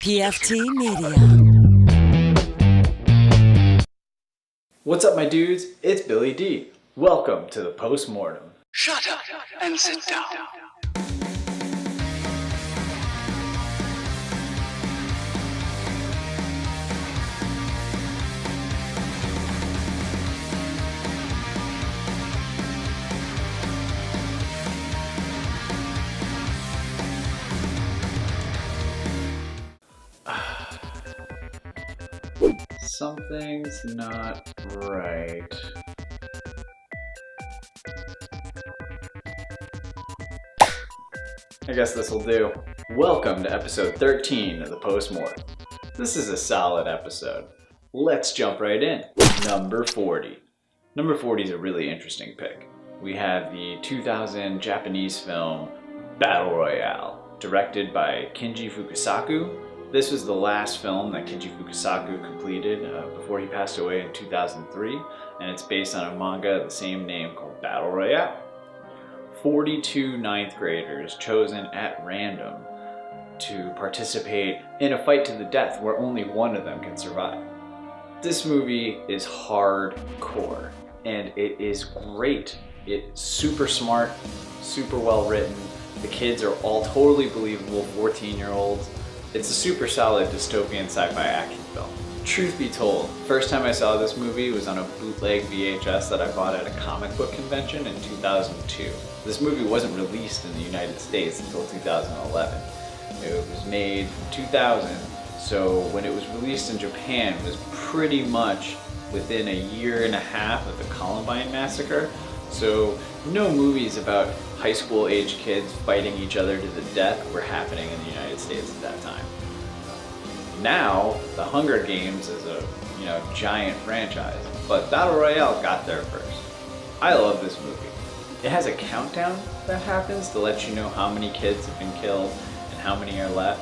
PFT Media. What's up, my dudes? It's Billy D. Welcome to the Post Mortem. Shut up and sit down. Something's not right. I guess this'll do. Welcome to episode 13 of the Post Mortem. This is a solid episode. Let's jump right in. Number 40. Number 40 is a really interesting pick. We have the 2000 Japanese film Battle Royale, directed by Kinji Fukasaku. This was the last film that Kinji Fukasaku completed before he passed away in 2003, and it's based on a manga of the same name called Battle Royale. 42 ninth graders chosen at random to participate in a fight to the death where only one of them can survive. This movie is hardcore, and it is great. It's super smart, super well written. The kids are all totally believable 14-year-olds. It's a super solid dystopian sci-fi action film. Truth be told, first time I saw this movie was on a bootleg VHS that I bought at a comic book convention in 2002. This movie wasn't released in the United States until 2011. It was made in 2000, so when it was released in Japan, it was pretty much within a year and a half of the Columbine massacre. So no movies about high school age kids fighting each other to the death were happening in the United States at that time. Now, The Hunger Games is a giant franchise, but Battle Royale got there first. I love this movie. It has a countdown that happens to let you know how many kids have been killed and how many are left.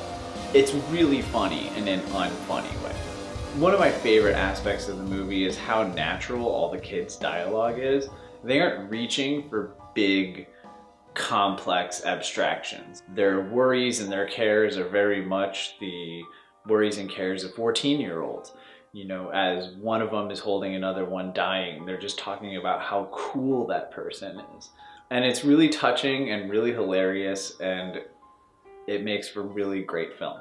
It's really funny in an unfunny way. One of my favorite aspects of the movie is how natural all the kids' dialogue is. They aren't reaching for big, complex abstractions. Their worries and their cares are very much the worries and cares of 14-year-olds. As one of them is holding another one dying, they're just talking about how cool that person is. And it's really touching and really hilarious, and it makes for really great film.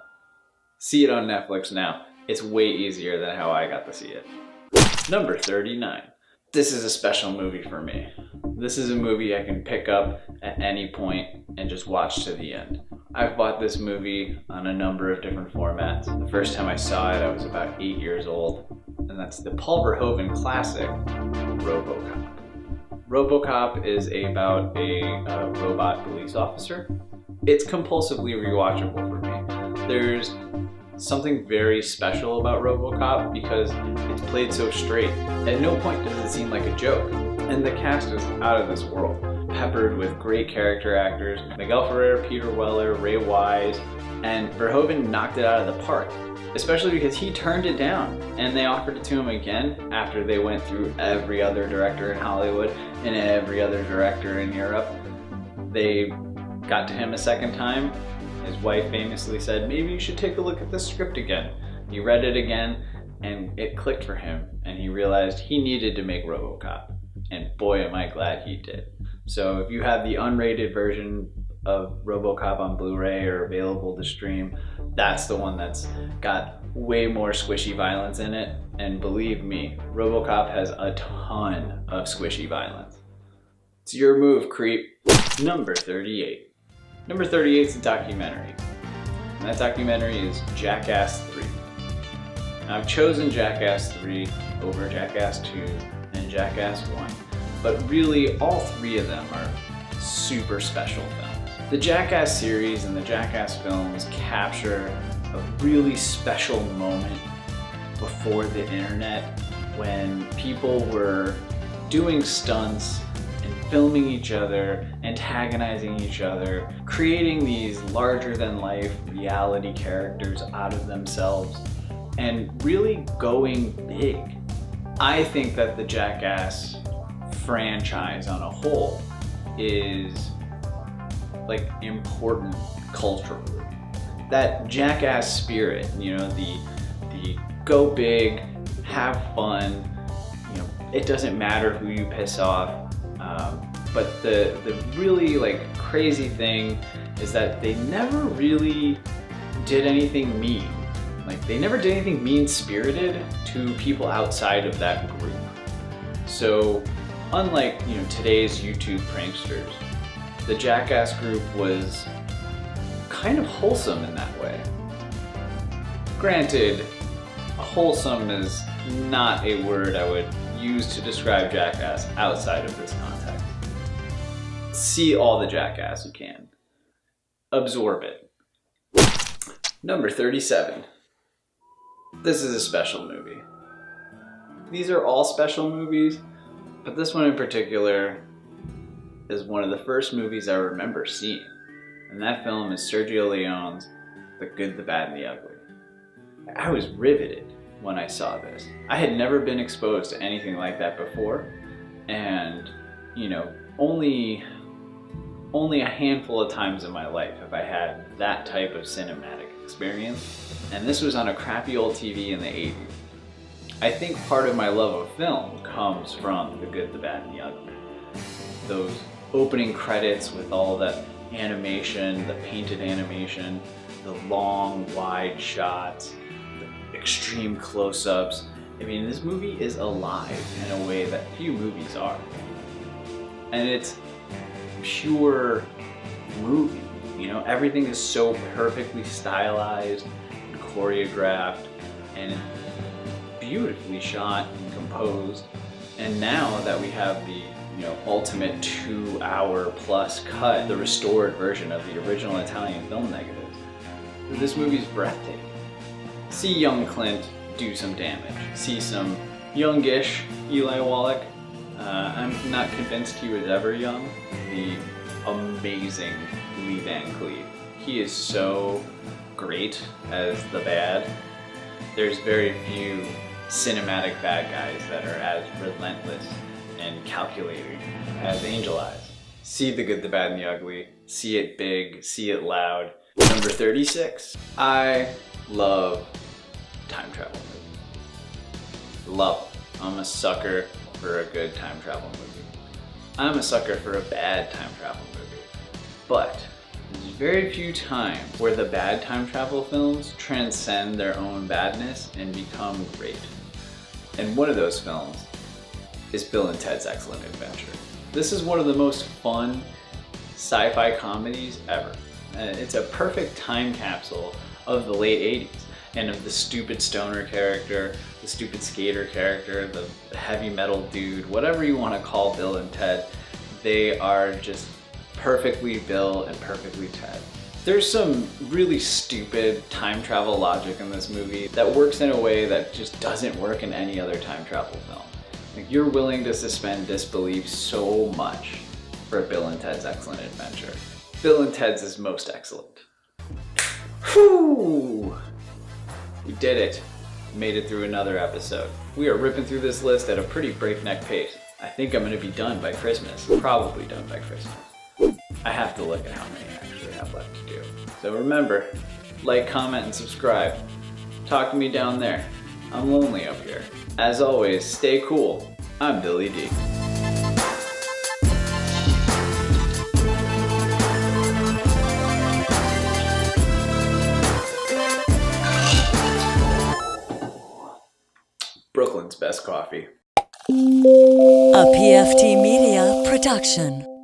See it on Netflix now. It's way easier than how I got to see it. Number 39. This is a special movie for me. This is a movie I can pick up at any point and just watch to the end. I've bought this movie on a number of different formats. The first time I saw it, I was about 8 years old, and that's the Paul Verhoeven classic, Robocop. Robocop is about a robot police officer. It's compulsively rewatchable for me. There's something very special about Robocop because it's played so straight. At no point does it seem like a joke. And the cast is out of this world, peppered with great character actors. Miguel Ferrer, Peter Weller, Ray Wise, and Verhoeven knocked it out of the park. Especially because he turned it down, and they offered it to him again after they went through every other director in Hollywood and every other director in Europe. They got to him a second time. His wife famously said, maybe you should take a look at this script again. He read it again, and it clicked for him, and he realized he needed to make Robocop. And boy, am I glad he did. So if you have the unrated version of Robocop on Blu-ray or available to stream, that's the one that's got way more squishy violence in it. And believe me, Robocop has a ton of squishy violence. It's your move, creep. Number 38. Number 38 is a documentary. And that documentary is Jackass 3. Now, I've chosen Jackass 3 over Jackass 2 and Jackass 1, but really all three of them are super special films. The Jackass series and the Jackass films capture a really special moment before the internet when people were doing stunts and filming each other, antagonizing each other, creating these larger-than-life reality characters out of themselves, and really going big. I think that the Jackass franchise on a whole is important culturally. that Jackass spirit, you know, the go big, have fun, you know, it doesn't matter who you piss off. But the really like crazy thing is that they never really did anything mean. Like they never did anything mean-spirited to people outside of that group. So unlike, you know, today's YouTube pranksters, the Jackass group was kind of wholesome in that way. Granted, wholesome is not a word I would use to describe Jackass outside of this context. See all the Jackass you can. Absorb it. Number 37. This is a special movie. These are all special movies, but this one in particular is one of the first movies I remember seeing. And that film is Sergio Leone's The Good, the Bad, and the Ugly. I was riveted when I saw this. I had never been exposed to anything like that before, and you know, only a handful of times in my life have I had that type of cinematic experience, and this was on a crappy old TV in the 80s. I think part of my love of film comes from The Good, the Bad, and the Ugly. Those opening credits with all that animation, the painted animation, the long, wide shots, the extreme close-ups. I mean, this movie is alive in a way that few movies are. And it's pure movie, you know? Everything is so perfectly stylized and choreographed and beautifully shot and composed. And now that we have the, you know, ultimate 2-hour plus cut, the restored version of the original Italian film negatives, this movie's breathtaking. See young Clint do some damage. See some youngish Eli Wallach. I'm not convinced he was ever young. The amazing Lee Van Cleef. He is so great as the bad. There's very few cinematic bad guys that are as relentless and calculating as Angel Eyes. See The Good, the Bad, and the Ugly. See it big, see it loud. Number 36. I love time travel movies. Love them. I'm a sucker for a good time travel movie. I'm a sucker for a bad time travel movie. But there's very few times where the bad time travel films transcend their own badness and become great. And one of those films is Bill and Ted's Excellent Adventure. This is one of the most fun sci-fi comedies ever. It's a perfect time capsule of the late 80s and of the stupid stoner character, the stupid skater character, the heavy metal dude, whatever you want to call Bill and Ted. They are just perfectly Bill and perfectly Ted. There's some really stupid time travel logic in this movie that works in a way that just doesn't work in any other time travel film. Like, you're willing to suspend disbelief so much for Bill and Ted's Excellent Adventure. Bill and Ted's is most excellent. Whew! We did it. Made it through another episode. We are ripping through this list at a pretty breakneck pace. I think I'm gonna be done by Christmas. Probably done by Christmas. I have to look at how many I actually have left to do. So remember, like, comment, and subscribe. Talk to me down there. I'm lonely up here. As always, stay cool. I'm Billy D. Brooklyn's best coffee. A PFT Media production.